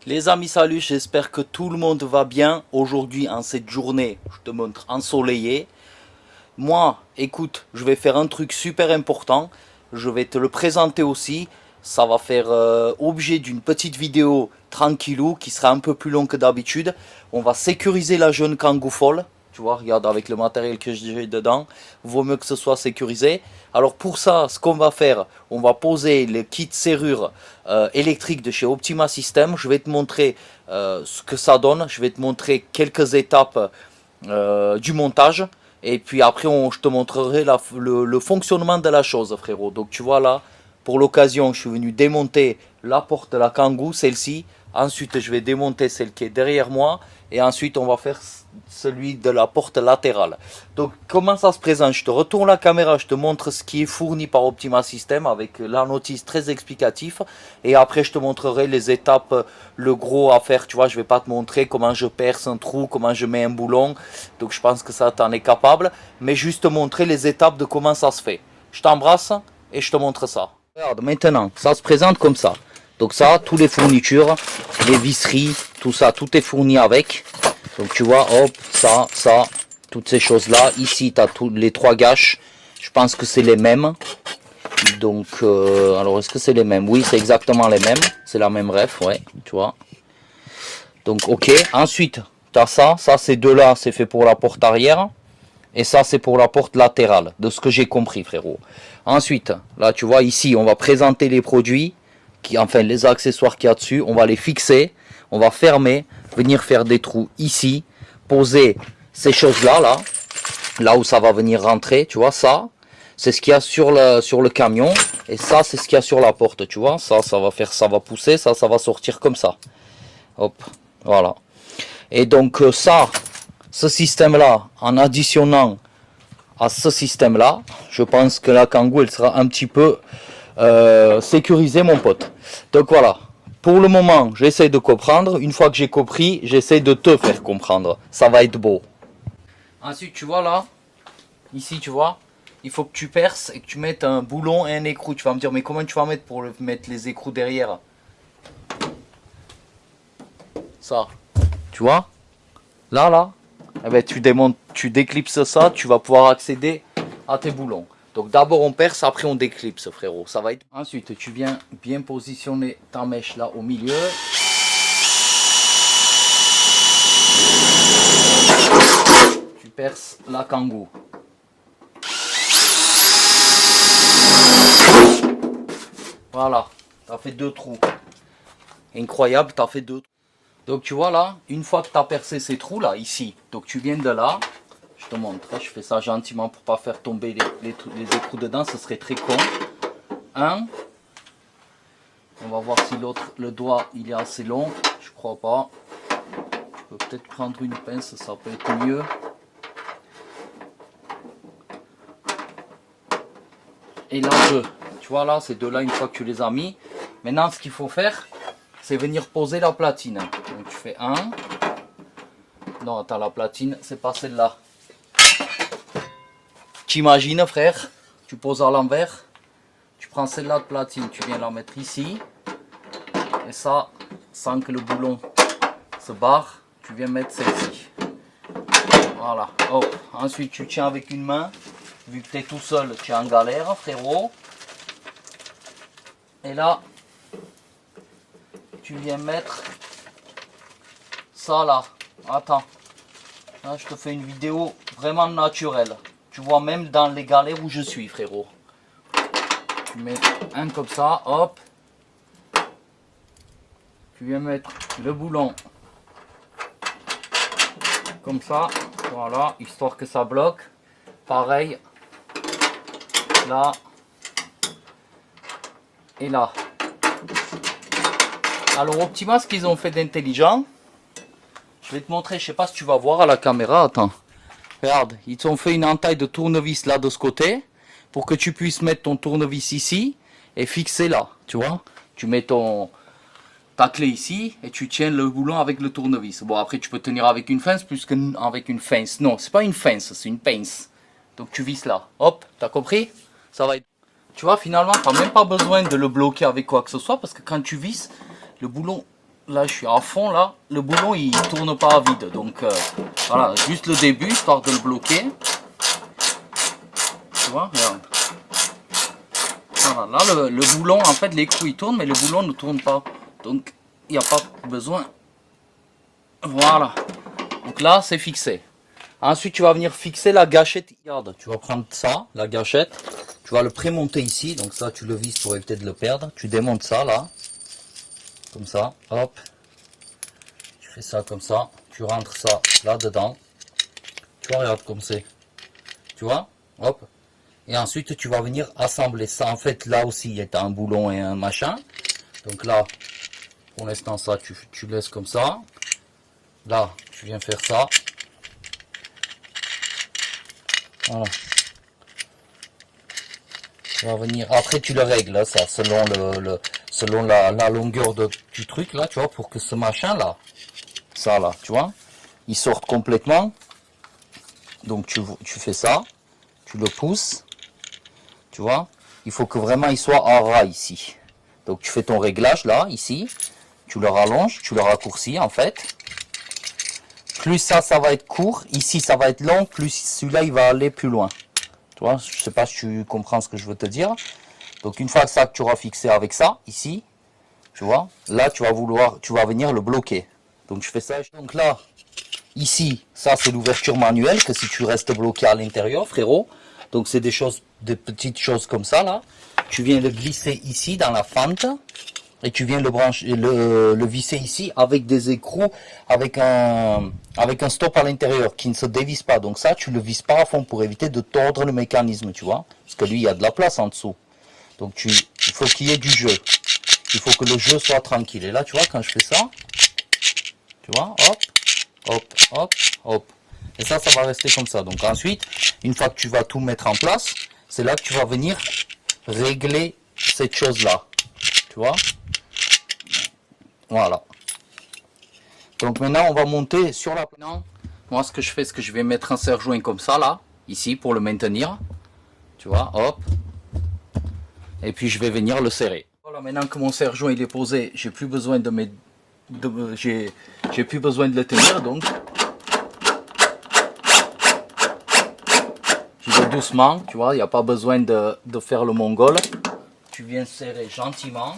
Les amis, salut, j'espère que tout le monde va bien. Aujourd'hui, en cette journée, je te montre ensoleillée. Moi, écoute, je vais faire un truc super important. Je vais te le présenter aussi. Ça va faire objet d'une petite vidéo tranquillou qui sera un peu plus longue que d'habitude. On va sécuriser la jeune Kangoo folle. Tu vois, regarde avec le matériel que j'ai dedans. Vaut mieux que ce soit sécurisé. Alors pour ça, ce qu'on va faire, on va poser le kit serrure électrique de chez Optima System. Je vais te montrer ce que ça donne. Je vais te montrer quelques étapes du montage. Et puis après, je te montrerai le fonctionnement de la chose, frérot. Donc tu vois là, pour l'occasion, je suis venu démonter la porte de la Kangoo, celle-ci. Ensuite, je vais démonter celle qui est derrière moi. Et ensuite, on va faire celui de la porte latérale. Donc, comment ça se présente? Je te retourne la caméra, je te montre ce qui est fourni par Optima System avec la notice très explicatif. Et après, je te montrerai les étapes, le gros à faire. Tu vois, je vais pas te montrer comment je perce un trou, comment je mets un boulon. Donc, je pense que ça, t'en es capable. Mais juste te montrer les étapes de comment ça se fait. Je t'embrasse et je te montre ça. Regarde, maintenant, ça se présente comme ça. Donc ça, toutes les fournitures, les visseries, tout ça, tout est fourni avec. Donc tu vois, hop, ça, toutes ces choses-là. Ici, tu as tous les trois gâches. Je pense que c'est les mêmes. Donc, alors est-ce que c'est les mêmes? Oui, c'est exactement les mêmes. C'est la même ref, ouais, tu vois. Donc, ok. Ensuite, tu as ça. Ça, ces deux-là, c'est fait pour la porte arrière. Et ça, c'est pour la porte latérale, de ce que j'ai compris, frérot. Ensuite, là, tu vois, ici, on va présenter les produits, enfin, les accessoires qu'il y a dessus. On va les fixer, on va fermer, venir faire des trous ici, poser ces choses-là, là où ça va venir rentrer, tu vois, ça, c'est ce qu'il y a sur le camion. Et ça, c'est ce qu'il y a sur la porte, tu vois. Ça va pousser, ça va sortir comme ça. Hop, voilà. Et donc, ce système-là, en additionnant à ce système-là, je pense que la Kangoo, elle sera un petit peu sécurisée, mon pote. Donc voilà, pour le moment, j'essaie de comprendre. Une fois que j'ai compris, j'essaie de te faire comprendre. Ça va être beau. Ensuite, tu vois là, ici, tu vois, il faut que tu perces et que tu mettes un boulon et un écrou. Tu vas me dire, mais comment tu vas mettre pour mettre les écrous derrière? Ça, tu vois, là, eh ben, tu démontes, tu déclipses ça, tu vas pouvoir accéder à tes boulons. Donc d'abord on perce, après on déclipse, frérot. Ça va être. Ensuite tu viens bien positionner ta mèche là au milieu. Tu perces la Kangoo. Voilà, tu as fait deux trous. Incroyable, tu as fait deux trous. Donc tu vois là, une fois que tu as percé ces trous là, ici, donc tu viens de là, je te montre, je fais ça gentiment pour pas faire tomber les écrous dedans, ce serait très con. Un, on va voir si l'autre, le doigt, il est assez long, je crois pas. Je peux peut-être prendre une pince, ça peut être mieux. Et là, deux, tu vois là, ces deux là, une fois que tu les as mis, maintenant ce qu'il faut faire, c'est venir poser la platine. Donc tu fais un. Non, attends, la platine, c'est pas celle-là. T'imagines, frère, tu poses à l'envers, tu prends celle-là de platine, tu viens la mettre ici. Et ça, sans que le boulon se barre, tu viens mettre celle-ci. Voilà. Oh. Ensuite, tu tiens avec une main. Vu que tu es tout seul, tu es en galère, frérot. Et là, tu viens mettre ça là. Attends. Là, je te fais une vidéo vraiment naturelle. Tu vois même dans les galères où je suis, frérot. Tu mets un comme ça, hop. Tu viens mettre le boulon comme ça. Voilà, histoire que ça bloque. Pareil. Là. Et là. Alors Optima, ce qu'ils ont fait d'intelligent, je vais te montrer, je sais pas si tu vas voir à la caméra, attends. Regarde, ils ont fait une entaille de tournevis là de ce côté, pour que tu puisses mettre ton tournevis ici, et fixer là, tu vois. Tu mets ta clé ici, et tu tiens le boulon avec le tournevis. Bon, après tu peux tenir avec une pince, plus qu'avec une pince. Non, c'est pas une pince, c'est une pince. Donc tu visses là, hop, t'as compris? Ça va être... Tu vois, finalement, tu n'as même pas besoin de le bloquer avec quoi que ce soit, parce que quand tu visses, le boulon là je suis à fond là, le boulon il tourne pas à vide, donc voilà, juste le début histoire de le bloquer. Tu vois, regarde. Voilà, là le boulon, en fait l'écrou il tourne mais le boulon ne tourne pas, donc il n'y a pas besoin. Voilà, donc là c'est fixé. Ensuite tu vas venir fixer la gâchette. Regarde, tu vas prendre ça, la gâchette, tu vas le prémonter ici, donc ça tu le vises pour éviter de le perdre. Tu démontes ça là, comme ça, hop, tu fais ça comme ça, tu rentres ça là dedans, tu vois, regarde comme c'est, tu vois, hop, et ensuite tu vas venir assembler ça. En fait là aussi il y a un boulon et un machin, donc là pour l'instant ça tu laisses comme ça, là tu viens faire ça, voilà. Tu vas venir, après tu le règles là, ça selon selon la longueur du truc là, tu vois, pour que ce machin là, ça là, tu vois, il sorte complètement. Donc tu fais ça, tu le pousses, tu vois, il faut que vraiment il soit en ras ici. Donc tu fais ton réglage là, ici, tu le rallonges, tu le raccourcis en fait. Plus ça va être court, ici ça va être long, plus celui-là il va aller plus loin. Tu vois, je sais pas si tu comprends ce que je veux te dire. Donc une fois que ça que tu auras fixé avec ça, ici, tu vois, là tu vas venir le bloquer. Donc je fais ça. Donc là, ici, ça c'est l'ouverture manuelle, que si tu restes bloqué à l'intérieur, frérot. Donc c'est des petites choses comme ça là. Tu viens le glisser ici dans la fente et tu viens le visser ici avec des écrous, avec un stop à l'intérieur qui ne se dévisse pas. Donc ça, tu le vises pas à fond pour éviter de tordre le mécanisme, tu vois, parce que lui il y a de la place en dessous. Donc il faut qu'il y ait du jeu. Il faut que le jeu soit tranquille. Et là, tu vois, quand je fais ça, tu vois, hop, hop, hop, hop. Et ça va rester comme ça. Donc ensuite, une fois que tu vas tout mettre en place, c'est là que tu vas venir régler cette chose-là. Tu vois? Voilà. Donc maintenant, on va monter sur la... Non, moi, ce que je fais, c'est que je vais mettre un serre-joint comme ça, là, ici, pour le maintenir. Tu vois, hop. Et puis, je vais venir le serrer. Voilà, maintenant que mon serre-joint il est posé, j'ai plus besoin de mes... j'ai plus besoin de le tenir, donc... J'y vais doucement, tu vois, il n'y a pas besoin de faire le mongol. Tu viens serrer gentiment.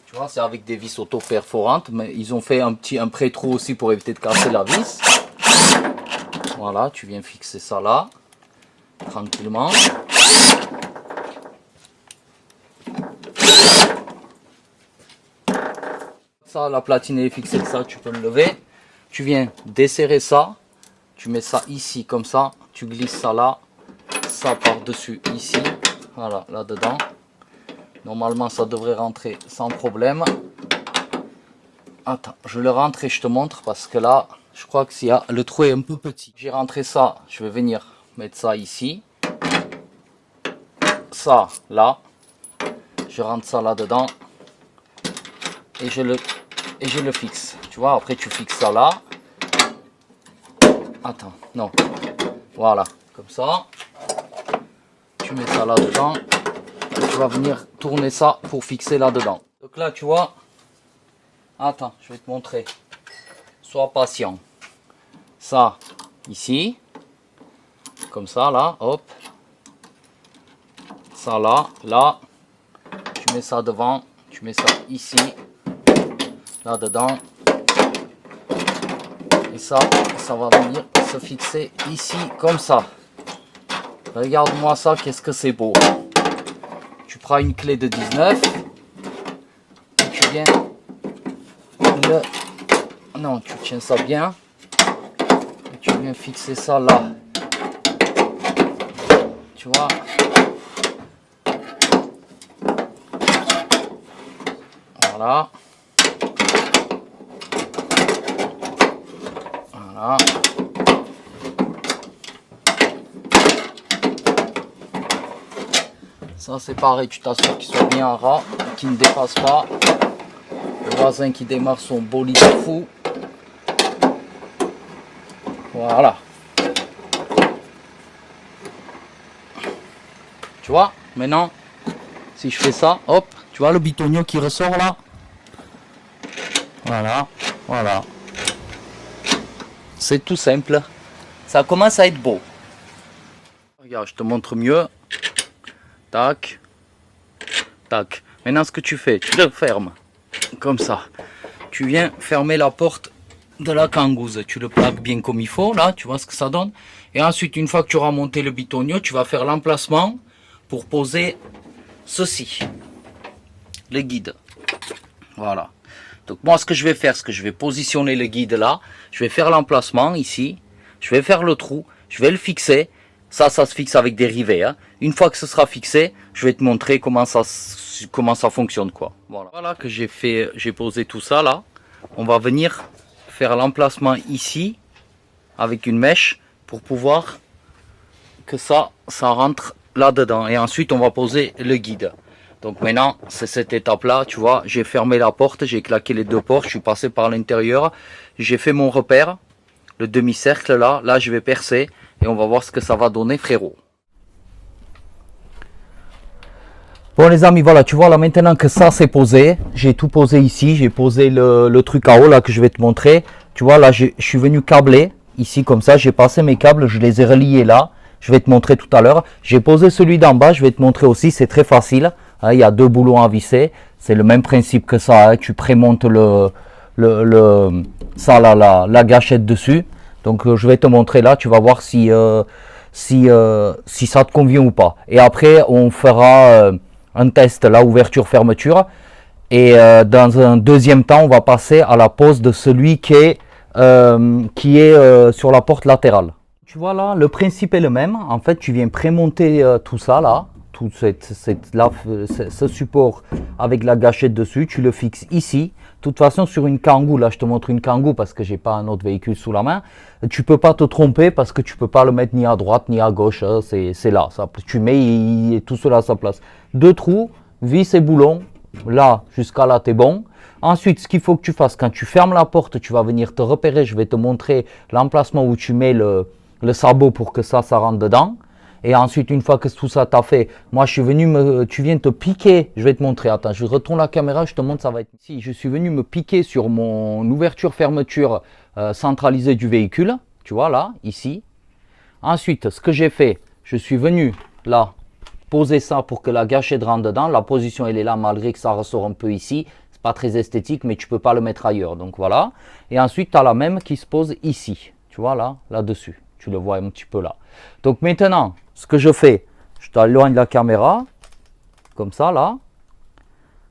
Tu vois, c'est avec des vis auto-perforantes, mais ils ont fait un pré-trou aussi pour éviter de casser la vis. Voilà, tu viens fixer ça là, tranquillement. Ça, la platine est fixée, ça, tu peux le lever. Tu viens desserrer ça, tu mets ça ici comme ça, tu glisses ça là, ça par-dessus ici, voilà, là-dedans. Normalement, ça devrait rentrer sans problème. Attends, je le rentre et je te montre parce que là, je crois que le trou est un peu petit. J'ai rentré ça, je vais venir mettre ça ici. Ça, là. Je rentre ça là-dedans. Et je le fixe. Tu vois, après tu fixes ça là. Attends, non. Voilà, comme ça. Tu mets ça là-dedans. Tu vas venir tourner ça pour fixer là-dedans. Donc là, tu vois. Attends, je vais te montrer. Sois patient. Ça, ici. Comme ça, là, hop. Ça, là, là. Tu mets ça devant. Tu mets ça ici. Là-dedans. Et ça va venir se fixer ici, comme ça. Regarde-moi ça, qu'est-ce que c'est beau. Tu prends une clé de 19. Et tu viens... Non, tu tiens ça bien. Et tu viens fixer ça là. Tu vois. Voilà. Voilà. Ça c'est pareil, tu t'assures qu'il soit bien en ras, qu'il ne dépasse pas. Le voisin qui démarre son bolide fou. Voilà. Tu vois, maintenant, si je fais ça, hop, tu vois le bitonio qui ressort là. Voilà, voilà. C'est tout simple. Ça commence à être beau. Regarde, je te montre mieux. Tac. Tac. Maintenant, ce que tu fais, tu le fermes. Comme ça. Tu viens fermer la porte de la cangouze. Tu le plaques bien comme il faut. Là, tu vois ce que ça donne. Et ensuite, une fois que tu auras monté le bitonio, tu vas faire l'emplacement pour poser ceci. Le guide. Voilà. Donc moi, ce que je vais faire, c'est que je vais positionner le guide là. Je vais faire l'emplacement ici. Je vais faire le trou. Je vais le fixer. Ça se fixe avec des rivets. Hein. Une fois que ce sera fixé, je vais te montrer comment ça fonctionne, quoi. Voilà que j'ai fait, j'ai posé tout ça là. On va venir faire l'emplacement ici avec une mèche pour pouvoir que ça rentre là-dedans. Et ensuite, on va poser le guide. Donc maintenant, c'est cette étape-là, tu vois, j'ai fermé la porte, j'ai claqué les deux portes, je suis passé par l'intérieur, j'ai fait mon repère, le demi-cercle là, là je vais percer et on va voir ce que ça va donner, frérot. Bon les amis, voilà, tu vois là maintenant que ça c'est posé, j'ai tout posé ici, j'ai posé le truc à eau là que je vais te montrer. Tu vois là, je suis venu câbler ici comme ça, j'ai passé mes câbles, je les ai reliés là, je vais te montrer tout à l'heure. J'ai posé celui d'en bas, je vais te montrer aussi, c'est très facile. Il y a deux boulons à visser, c'est le même principe que ça, hein. Tu prémontes la gâchette dessus. Donc je vais te montrer là, tu vas voir si ça te convient ou pas. Et après on fera un test, la ouverture-fermeture. Et dans un deuxième temps, on va passer à la pose de celui qui est sur la porte latérale. Tu vois là, le principe est le même. En fait, tu viens prémonter tout ça là. Tout ce support avec la gâchette dessus, tu le fixes ici. De toute façon, sur une Kangoo, là je te montre une Kangoo parce que j'ai pas un autre véhicule sous la main. Tu peux pas te tromper parce que tu peux pas le mettre ni à droite ni à gauche. Hein, c'est là, ça, tu mets tout cela à sa place. Deux trous, vis et boulons. Là, jusqu'à là, t'es bon. Ensuite, ce qu'il faut que tu fasses, quand tu fermes la porte, tu vas venir te repérer. Je vais te montrer l'emplacement où tu mets le sabot pour que ça rentre dedans. Et ensuite, une fois que tout ça t'a fait, moi je suis venu tu viens te piquer, je vais te montrer, attends, je retourne la caméra, je te montre, ça va être ici. Je suis venu me piquer sur mon ouverture-fermeture centralisée du véhicule, tu vois là, ici. Ensuite, ce que j'ai fait, je suis venu là, poser ça pour que la gâchette rentre dedans. La position elle est là, malgré que ça ressort un peu ici. C'est pas très esthétique, mais tu peux pas le mettre ailleurs, donc voilà. Et ensuite, tu as la même qui se pose ici, tu vois là, là-dessus. Tu le vois un petit peu là. Donc maintenant, ce que je fais, je t'éloigne la caméra, comme ça là.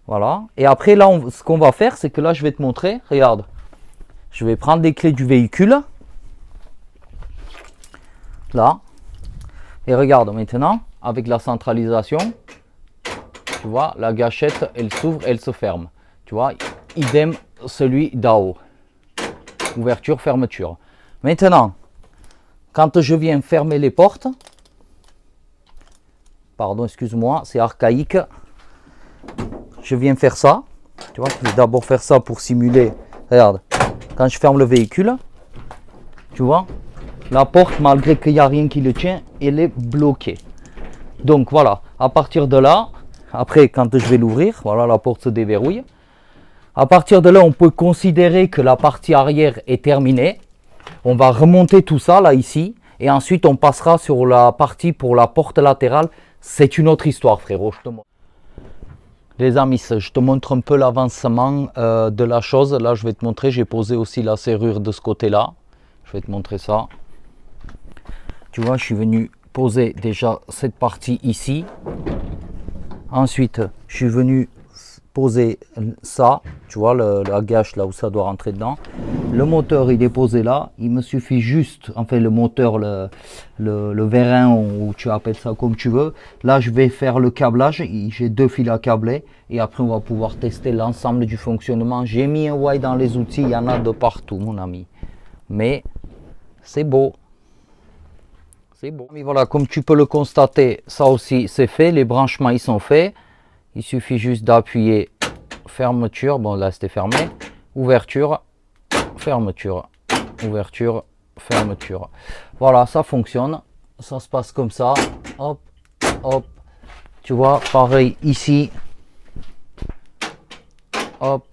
Voilà. Et après là, ce qu'on va faire, c'est que là, je vais te montrer. Regarde. Je vais prendre les clés du véhicule. Là. Et regarde maintenant, avec la centralisation, tu vois, la gâchette, elle s'ouvre, elle se ferme. Tu vois, idem celui d'en haut. Ouverture, fermeture. Maintenant, quand je viens fermer les portes, pardon, excuse-moi, c'est archaïque. Je viens faire ça. Tu vois, je vais d'abord faire ça pour simuler. Regarde, quand je ferme le véhicule, tu vois, la porte, malgré qu'il n'y a rien qui le tient, elle est bloquée. Donc voilà, à partir de là, après quand je vais l'ouvrir, voilà, la porte se déverrouille. À partir de là, on peut considérer que la partie arrière est terminée. On va remonter tout ça là ici et ensuite on passera sur la partie pour la porte latérale. C'est une autre histoire, frérot. Les amis, je te montre un peu l'avancement de la chose. Là, je vais te montrer, j'ai posé aussi la serrure de ce côté-là. Je vais te montrer ça. Tu vois, je suis venu poser déjà cette partie ici. Ensuite, je suis venu poser ça, tu vois, la gâche là où ça doit rentrer dedans. Le moteur, il est posé là. Il me suffit juste, enfin le moteur, le vérin, ou tu appelles ça comme tu veux. Là, je vais faire le câblage. J'ai deux fils à câbler. Et après, on va pouvoir tester l'ensemble du fonctionnement. J'ai mis un wire dans les outils. Il y en a de partout, mon ami. Mais c'est beau. C'est beau. Mais voilà, comme tu peux le constater, ça aussi, c'est fait. Les branchements, ils sont faits. Il suffit juste d'appuyer fermeture. Bon, là, c'était fermé. Ouverture. Fermeture, ouverture, fermeture. Voilà, ça fonctionne. Ça se passe comme ça. Hop, hop. Tu vois, pareil ici. Hop.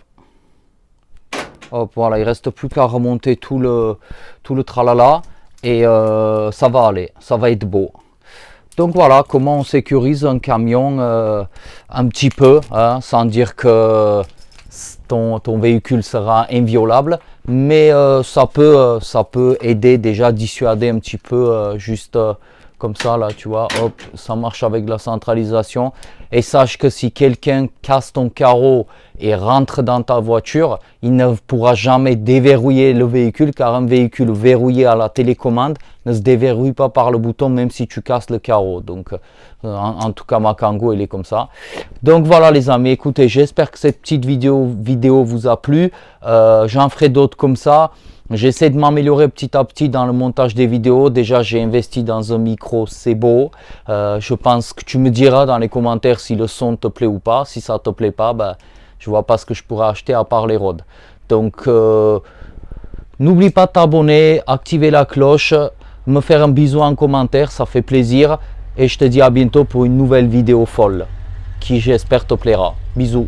Hop, voilà, il reste plus qu'à remonter tout le tralala et ça va aller, ça va être beau. Donc voilà comment on sécurise un camion un petit peu, hein, sans dire que ton véhicule sera inviolable, mais ça peut aider déjà à dissuader un petit peu, juste comme ça là, tu vois, hop, ça marche avec la centralisation. Et sache que si quelqu'un casse ton carreau et rentre dans ta voiture, il ne pourra jamais déverrouiller le véhicule, car un véhicule verrouillé à la télécommande ne se déverrouille pas par le bouton, même si tu casses le carreau. Donc en tout cas, ma Kangoo, elle est comme ça. Donc voilà les amis, écoutez, j'espère que cette petite vidéo vous a plu. J'en ferai d'autres comme ça. J'essaie de m'améliorer petit à petit dans le montage des vidéos. Déjà, j'ai investi dans un micro, c'est beau. Je pense que tu me diras dans les commentaires si le son te plaît ou pas. Si ça te plaît pas, ben, je vois pas ce que je pourrais acheter à part les rods. Donc, n'oublie pas de t'abonner, activer la cloche, me faire un bisou en commentaire, ça fait plaisir. Et je te dis à bientôt pour une nouvelle vidéo folle qui, j'espère, te plaira. Bisous.